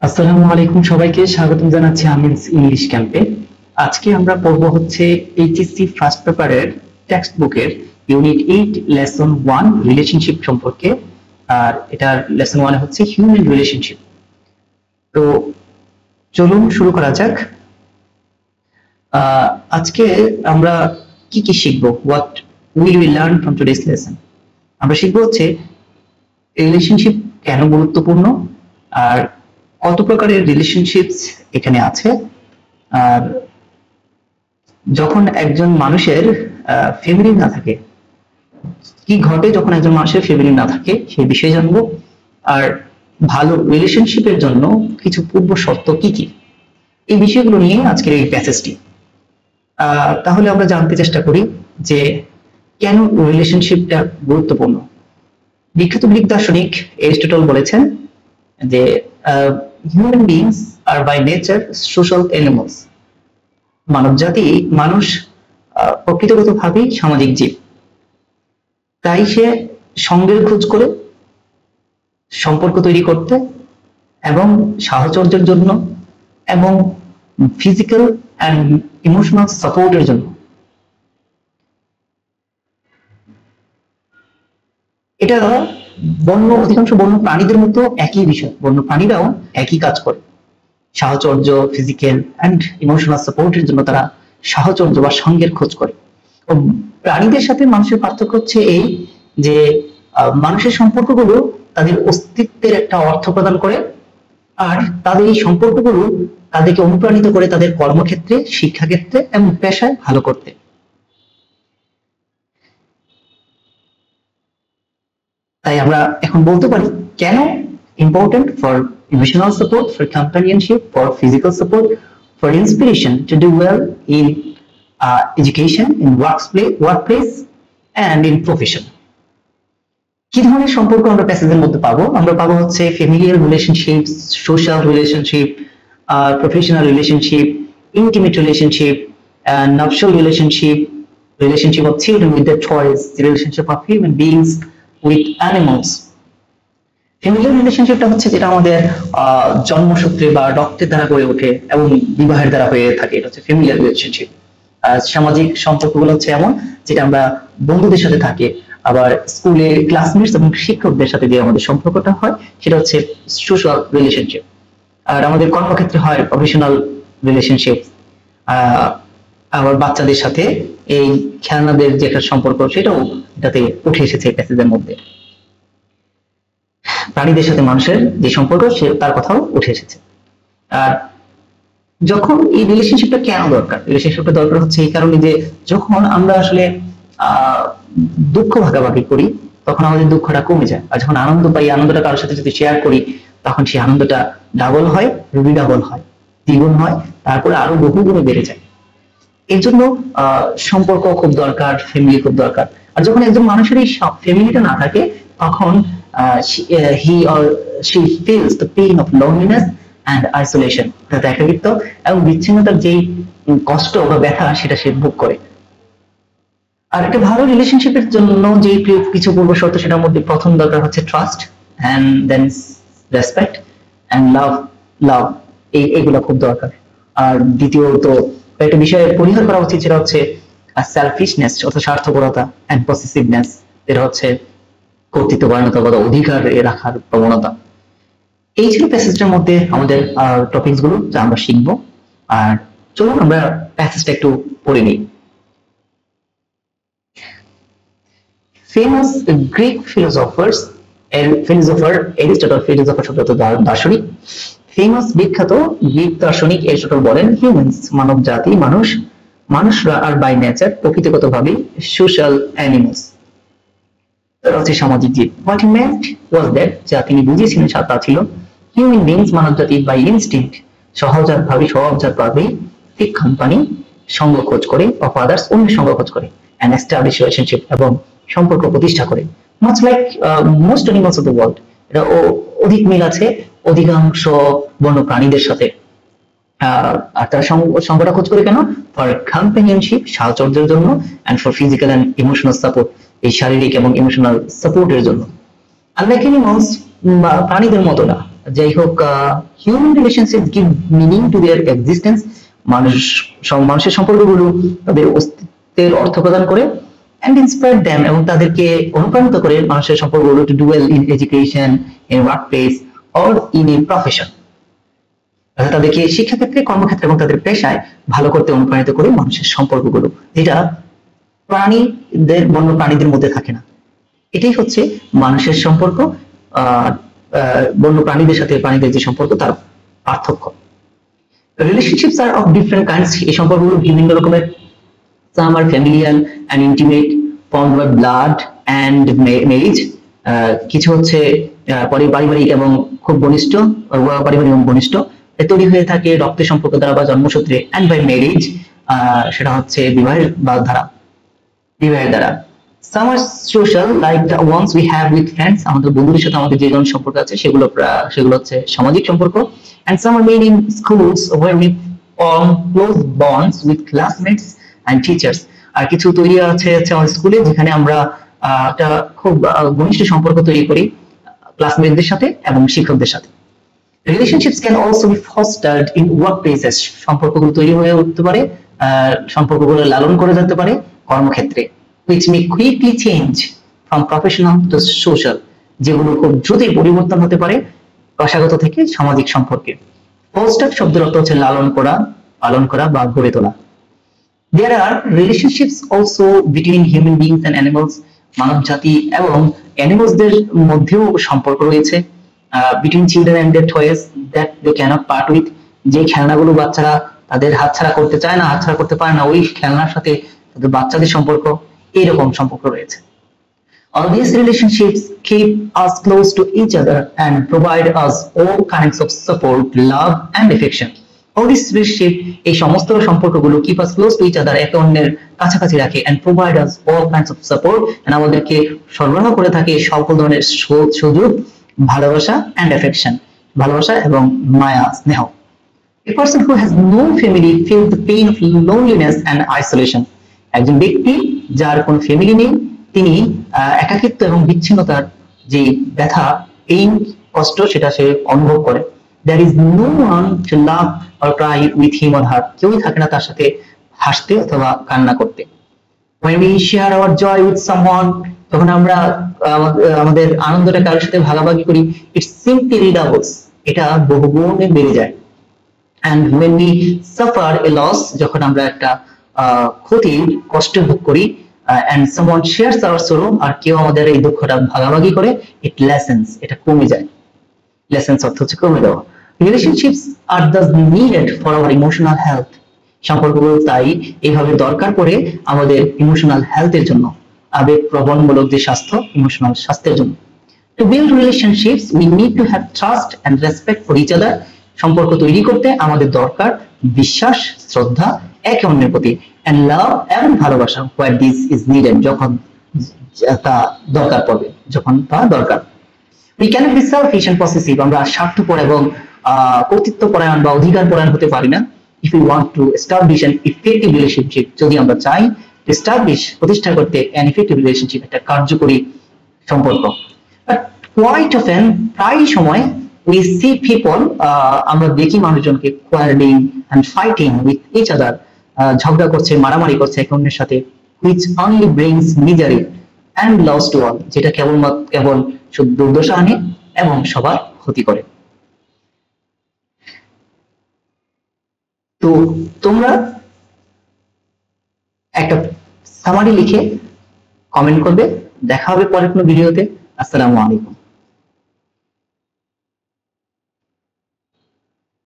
আসসালামু আলাইকুম, সবাইকে স্বাগতম জানাচ্ছি আমিন্স ইংলিশ ক্যাম্পে। আজকে আমরা পড়ব হচ্ছে এইচএসসি ফার্স্ট পেপারের টেক্সট বুকের ইউনিট 8 লেসন 1 রিলেশনশিপ সম্পর্কে। আর এটার লেসন 1 হচ্ছে হিউম্যান রিলেশনশিপ। তো চলুন শুরু করা যাক। আজকে আমরা কি কি শিখবো, what will we learn from today's lesson. আমরা শিখবো হচ্ছে রিলেশনশিপ কেন গুরুত্বপূর্ণ, আর কত প্রকারের রিলেশনশিপস এখানে আছে, আর যখন একজন মানুষের ফ্যামিলি না থাকে কি ঘটে, যখন একজন মানুষের ফ্যামিলি না থাকে সেই বিষয়ে জানবো। আর ভালো রিলেশনশিপের জন্য কিছু পূর্ব শর্ত কি কি, এই বিষয়গুলো নিয়ে আজকের এই প্যাসেজটি। তাহলে আমরা জানতে চেষ্টা করি যে কেন রিলেশনশিপটা গুরুত্বপূর্ণ। বিখ্যাত গ্রিক দার্শনিক এরিস্টটল বলেছেন যে human beings are by nature social animals. মানবজাতি মানুষ প্রকৃতিগতভাবেই সামাজিক জীব, তাই সে সঙ্গের খোঁজ করে, সম্পর্ক তৈরি করতে এবং সাহচর্যের জন্য এবং ফিজিক্যাল অ্যান্ড ইমোশনাল সাপোর্টের জন্য। এটা অধিকাংশ বন্য প্রাণীদের মতো একই বিষয়, বন্য প্রাণীরাও একই কাজ করে। সাহচর্য, ফিজিক্যাল অ্যান্ড ইমোশনাল সাপোর্টের জন্য তারা সাহচর্য বা সঙ্গের খোঁজ করে। প্রাণীদের সাথে মানুষের পার্থক্য হচ্ছে এই যে মানুষের সম্পর্কগুলো তাদের অস্তিত্বের একটা অর্থ প্রদান করে, আর তাদের এই সম্পর্কগুলো তাদেরকে অনুপ্রাণিত করে তাদের কর্মক্ষেত্রে, শিক্ষাক্ষেত্রে এবং পেশায় ভালো করতে। তাই আমরা এখন বলতে পারি কেন important for emotional support, for companionship, for physical support, for inspiration to do well in education, in workplace and in profession. কি ধরনের সম্পর্ক আমরা প্যাসেজের মধ্যে পাবো? আমরা পাবো হচ্ছে familiar relationship, social relationship, professional relationship, intimate relationship, nuptial relationship, relationship of children with their toys, the relationship of human beings with animals. Familiar রিলেশনশিপটা হচ্ছে যেটা আমাদের জন্মসূত্রে বা রক্তের দ্বারা গড়ে ওঠে এবং বিবাহের দ্বারা হয়ে থাকে, এটা হচ্ছে ফ্যামিলিয়ার রিলেশনশিপ। সামাজিক সম্পর্কগুলো হচ্ছে এমন যেটা আমরা বন্ধুদের সাথে থাকে, আবার স্কুলে ক্লাসমেটস এবং শিক্ষকদের সাথে যে আমাদের সম্পর্কটা হয় সেটা হচ্ছে সোশ্যাল রিলেশনশিপ। আর আমাদের কর্মক্ষেত্রে হয় প্রফেশনাল রিলেশনশিপ। আবার বাচ্চাদের সাথে এই খেলনাদের যে একটা সম্পর্ক সেটাও এটাতে উঠে এসেছে প্যাসেজের মধ্যে। প্রাণীদের সাথে মানুষের যে সম্পর্ক তার কথাও উঠে এসেছে। আর যখন এই রিলেশনশিপটা কেন দরকার, রিলেশনশিপটা দরকার হচ্ছে এই কারণে যে যখন আমরা আসলে দুঃখ ভাগাভাগি করি তখন আমাদের দুঃখটা কমে যায়, আর যখন আনন্দ পাই, আনন্দটা কারোর সাথে যদি শেয়ার করি তখন সেই আনন্দটা ডাবল হয়, রিডাবল হয়, দ্বিগুণ হয়, তারপরে আরো বহু গুণে বেড়ে যায়। এর জন্য সম্পর্ক খুব দরকার, ফ্যামিলি খুব দরকার। আর যখন একজন মানুষের এই ফ্যামিলিটা না থাকে তখন he or she feels the pain of loneliness and isolation, অর্থাৎ একাকিত্ব এবং বিচ্ছিন্নতার যেই কষ্ট বা ব্যথা সেটা সে ভোগ করে। আর একটা ভালো রিলেশনশিপের জন্য যে কিছু পূর্ব শর্ত, সেটার মধ্যে প্রথম দরকার হচ্ছে trust, and then respect and love, এইগুলো খুব দরকার। আর দ্বিতীয়ত একটা বিষয়ে পরিহার করা উচিত, সেটা হচ্ছে সেলফিশনেস অর্থাৎ স্বার্থপরতা, and possessiveness, এটা হচ্ছে কর্তৃত্বপরায়ণতা বা অধিকার রাখার প্রবণতা। এই ছিল প্যাসেজটার মধ্যে আমাদের টপিকস গুলো যা আমরা শিখবো। আর চলুন আমরা প্যাসেজটা একটু পড়ে নিই। Famous Greek philosopher Aristotle, philosopher শব্দ দার্শনিক, ফেমাস বিখ্যাত গ্রিক দার্শনিক এরিস্টটল বলেন হিউম্যানস মানব জাতি, মানুষরা আর বাই নেচার প্রকৃতিগতভাবে সোশ্যাল অ্যানিমালস, হচ্ছে সামাজিক জীব। What he meant was that, যা তিনি বুঝিয়েছিলেন তা ছিল হিউম্যান বিংস মানব জাতি বাই ইনস্টিংক্ট স্বভাবজাতভাবেই সিক কোম্পানি সঙ্গ খোঁজ করে, অফ আদার্স অন্যের সঙ্গ খোঁজ করে, অ্যান্ড এস্টাবলিশ রিলেশনশিপ এবং সম্পর্ক প্রতিষ্ঠা করে। Much like most animals of the world, এটা অধিক মিল আছে অধিকাংশ বন্য প্রাণীদের সাথে। আর তারা সঙ্গটা খোঁজ করে কেন? ফর কম্প্যানিয়নশিপ, সাহচর্যের জন্য, and for physical and emotional support, এই শারীরিক এবং ইমোশনাল সাপোর্টের জন্য। Unlike animals, প্রাণীদের মতো না। যাই হোক, human relationship give meaning to their existence. মানুষের সম্পর্কগুলো তাদের অস্তিত্বের অর্থ প্রদান করে, and inspire them, এবং তাদেরকে অনুপ্রাণিত করে মানুষের সম্পর্কগুলো to do well in education, in workplace or in a profession। তাদেরকে শিক্ষাক্ষেত্রে, কর্মক্ষেত্রে এবং তাদের পেশায় ভালো করতে অনুপ্রাণিত করে মানুষের সম্পর্কগুলো, যেটা বন্য প্রাণীদের মধ্যে থাকে না। এটাই হচ্ছে মানুষের সম্পর্ক বন্য প্রাণীদের সাথে প্রাণীদের যে সম্পর্ক তার পার্থক্য। Relationships are of different kinds. এই সম্পর্কগুলো বিভিন্ন রকমের। Some are familial and intimate, formed by blood and marriage. কিছু হচ্ছে পারিবারিক এবং খুব ঘনিষ্ঠ, পারিবারিক এবং ঘনিষ্ঠ তৈরি হয়ে থাকে রক্তের সম্পর্ক দ্বারা বা জন্মসূত্রে, and by marriage, সেটা হচ্ছে বিবাহের দ্বারা। Some are social, like the ones we have with friends. আমাদের বন্ধুদের সাথে আমাদের যে ধরনের সম্পর্ক আছে সেগুলো হচ্ছে সামাজিক সম্পর্ক। And some are made in schools where we form close bonds with classmates and teachers. আর কিছু তৈরি আছে আমাদের স্কুলে, যেখানে আমরা একটা খুব ঘনিষ্ঠ সম্পর্ক তৈরি করি ক্লাসমেটদের সাথে এবং শিক্ষকদের সাথে। Relationships can also be fostered in workplaces. সম্পর্কগুলো তৈরি হয়ে উঠতে পারে, সম্পর্কগুলো লালন করে যেতে পারে কর্মক্ষেত্রে, which may quickly change from professional to social, যেগুলো খুব দ্রুতই পরিবর্তন হতে পারে পেশাগত থেকে সামাজিক সম্পর্কে। Foster শব্দের অর্থ হচ্ছে লালন করা, পালন করা বা গড়ে তোলা। There are relationships also between human beings and animals. মানব জাতি এবং অ্যানিমালসদের মধ্যেও সম্পর্ক রয়েছে। Between children and their toys that they cannot part with. যে খেলনাগুলো বাচ্চারা তাদের হাতছাড়া করতে চায় না, হাতছাড়া করতে পারে না, ওই খেলনার সাথে তাদের বাচ্চাদের সম্পর্ক, এইরকম সম্পর্ক রয়েছে। All these relationships keep us close to each other and provide us all kinds of support, love and affection. All these relationships, এই সমস্ত সম্পর্কগুলো keep us close to each other, একে অন্যের কাছাকাছি রাখে, and provide us all kinds of support, and আমাদেরকে সরবরাহ করে থাকে সকল ধরনের সুযোগ, ভালোবাসা and affection, ভালোবাসা এবং মায়া, স্নেহ। A person who has no family feels the pain of loneliness and isolation. একজন ব্যক্তি যার কোনো ফ্যামিলি নেই, তিনি একাকিত্ব এবং বিচ্ছিন্নতার যে ব্যথা, এই কষ্ট, সেটা সে অনুভব করে। There is no one to laugh or cry with him or her. কেউই থাকে না তার সাথে হাসতে অথবা কান্না করতে। When we share our joy with someone, তখন আমরা আমাদের আনন্দটা কারোর সাথে ভাগাভাগি করি, it simply redoubles, এটা বহুগুণে বেড়ে যায়। And when we suffer a loss, যখন আমরা একটা ক্ষতির কষ্ট ভোগ করি, and someone shares our sorrow, আর কেউ আমাদের এই দুঃখটা ভাগাভাগি করে, it lessens, এটা কমে যায়। Lessens অর্থ হচ্ছে কমে যাওয়া। Relationships are thus needed for our emotional health. সম্পর্কগুলো তাই এইভাবে দরকার পড়ে আমাদের ইমোশনাল হেলথের জন্য, আবেগ প্রবণমূলক যে স্বাস্থ্য, ইমোশনাল স্বাস্থ্যের জন্য। To build relationships, we need to have trust and respect for each other. সম্পর্ক তৈরি করতে আমাদের দরকার বিশ্বাস, শ্রদ্ধা একে অন্যের প্রতি, and love এবং ভালোবাসা where this is needed, যখন তা দরকার পড়বে, যখন তা দরকার। We cannot be selfish and possessive. আমরা স্বার্থপর এবং কর্তৃত্বপরায়ণ বা অধিকারপরায়ণ হতে পারি না। If we want to establish an effective relationship, যদি আমরা চাই প্রতিষ্ঠা করতে an effective relationship, একটা কার্যকরী সম্পর্ক। But quite often, প্রায় সময় we see people, আমরা দেখি মানুষজনকে quarreling and fighting with each other, ঝগড়া করছে, মারামারি করছে একে অন্যের সাথে, which only brings misery and loss to all, যেটা কেবল শুধু দুর্দশা আনে এবং সবার ক্ষতি করে। তো তোমরা একটা সামারি লিখে কমেন্ট করবে। দেখা হবে পরের কোনো ভিডিওতে। আসসালামু আলাইকুম।